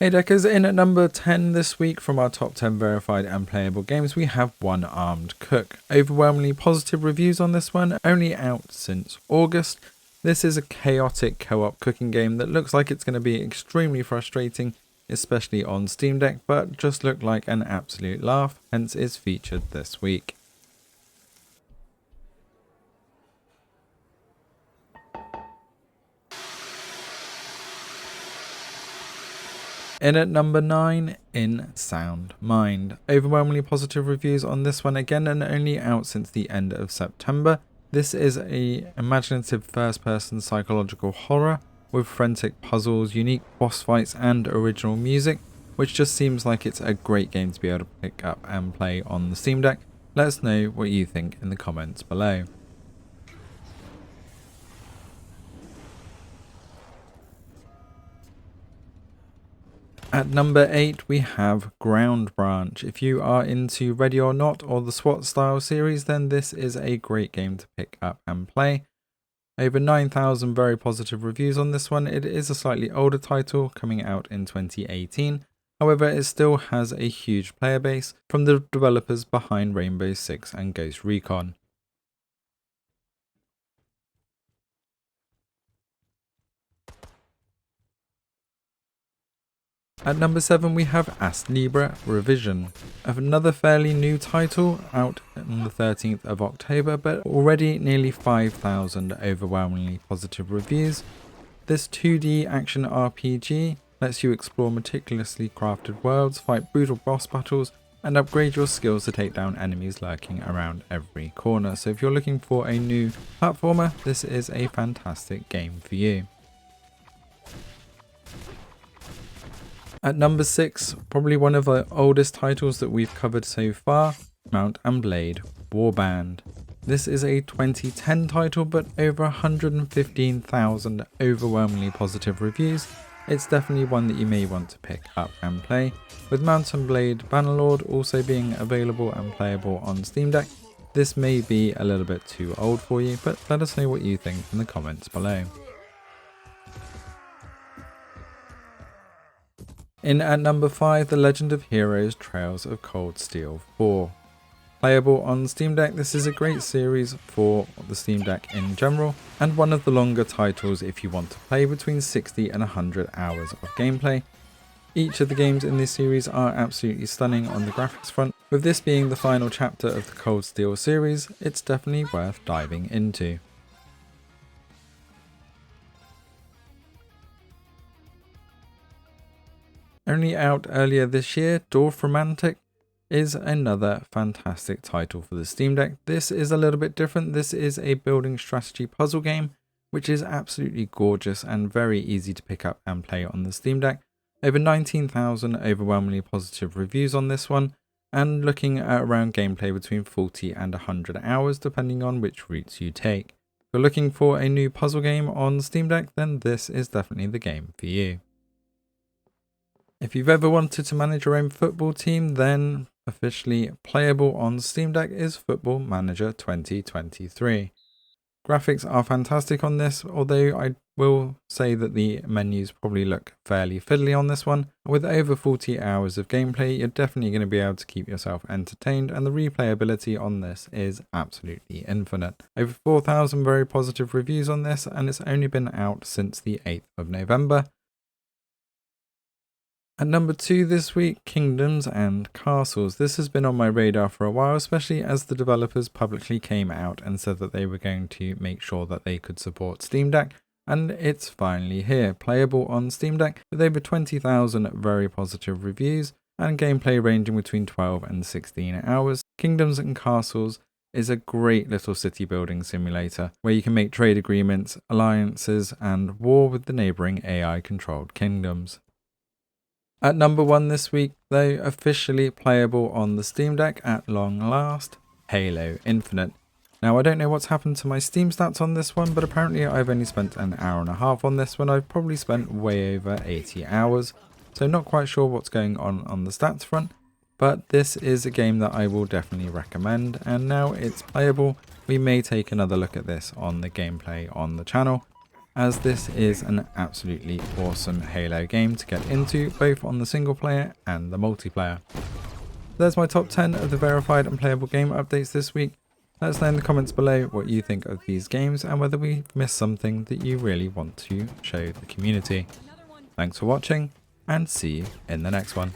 Hey Deckers, in at number 10 this week from our top 10 verified and playable games, we have One Armed Cook. Overwhelmingly positive reviews on this one, only out since August. This is a chaotic co-op cooking game that looks like it's going to be extremely frustrating, especially on Steam Deck, but just looked like an absolute laugh, hence is featured this week. In at number 9, In Sound Mind. Overwhelmingly positive reviews on this one again and only out since the end of September. This is a imaginative first-person psychological horror with frantic puzzles, unique boss fights and original music, which just seems like it's a great game to be able to pick up and play on the Steam Deck. Let us know what you think in the comments below. At number 8 we have Ground Branch. If you are into Ready or Not or the SWAT style series, then this is a great game to pick up and play. Over 9,000 very positive reviews on this one. It is a slightly older title coming out in 2018. However, it still has a huge player base from the developers behind Rainbow Six and Ghost Recon. At number 7 we have ASTLIBRA Revision, another fairly new title out on the 13th of October, but already nearly 5,000 overwhelmingly positive reviews. This 2D action RPG lets you explore meticulously crafted worlds, fight brutal boss battles, and upgrade your skills to take down enemies lurking around every corner. So if you're looking for a new platformer, this is a fantastic game for you. At number 6, probably one of the oldest titles that we've covered so far, Mount and Blade Warband. This is a 2010 title, but over 115,000 overwhelmingly positive reviews. It's definitely one that you may want to pick up and play. With Mount and Blade Bannerlord also being available and playable on Steam Deck, this may be a little bit too old for you, but let us know what you think in the comments below. In at number 5, The Legend of Heroes Trails of Cold Steel 4. Playable on Steam Deck, this is a great series for the Steam Deck in general, and one of the longer titles if you want to play between 60 and 100 hours of gameplay. Each of the games in this series are absolutely stunning on the graphics front. With this being the final chapter of the Cold Steel series, it's definitely worth diving into. Only out earlier this year, Dorfromantik is another fantastic title for the Steam Deck. This is a little bit different. This is a building strategy puzzle game, which is absolutely gorgeous and very easy to pick up and play on the Steam Deck. Over 19,000 overwhelmingly positive reviews on this one, and looking at around gameplay between 40 and 100 hours depending on which routes you take. If you're looking for a new puzzle game on Steam Deck, then this is definitely the game for you. If you've ever wanted to manage your own football team, then officially playable on Steam Deck is Football Manager 2023. Graphics are fantastic on this, although I will say that the menus probably look fairly fiddly on this one. With over 40 hours of gameplay, you're definitely going to be able to keep yourself entertained, and the replayability on this is absolutely infinite. Over 4,000 very positive reviews on this, and it's only been out since the 8th of November. At number 2 this week, Kingdoms and Castles. This has been on my radar for a while, especially as the developers publicly came out and said that they were going to make sure that they could support Steam Deck, and it's finally here. Playable on Steam Deck with over 20,000 very positive reviews and gameplay ranging between 12 and 16 hours. Kingdoms and Castles is a great little city building simulator where you can make trade agreements, alliances, and war with the neighbouring AI-controlled kingdoms. At number 1 this week, though, officially playable on the Steam Deck at long last, Halo Infinite. Now, I don't know what's happened to my Steam stats on this one, but apparently I've only spent an hour and a half on this one. I've probably spent way over 80 hours, so not quite sure what's going on the stats front, but this is a game that I will definitely recommend, and now it's playable, we may take another look at this on the gameplay on the channel. as this is an absolutely awesome Halo game to get into, both on the single player and the multiplayer. There's my top 10 of the verified and playable game updates this week. Let us know in the comments below what you think of these games and whether we've missed something that you really want to show the community. Thanks for watching, and see you in the next one.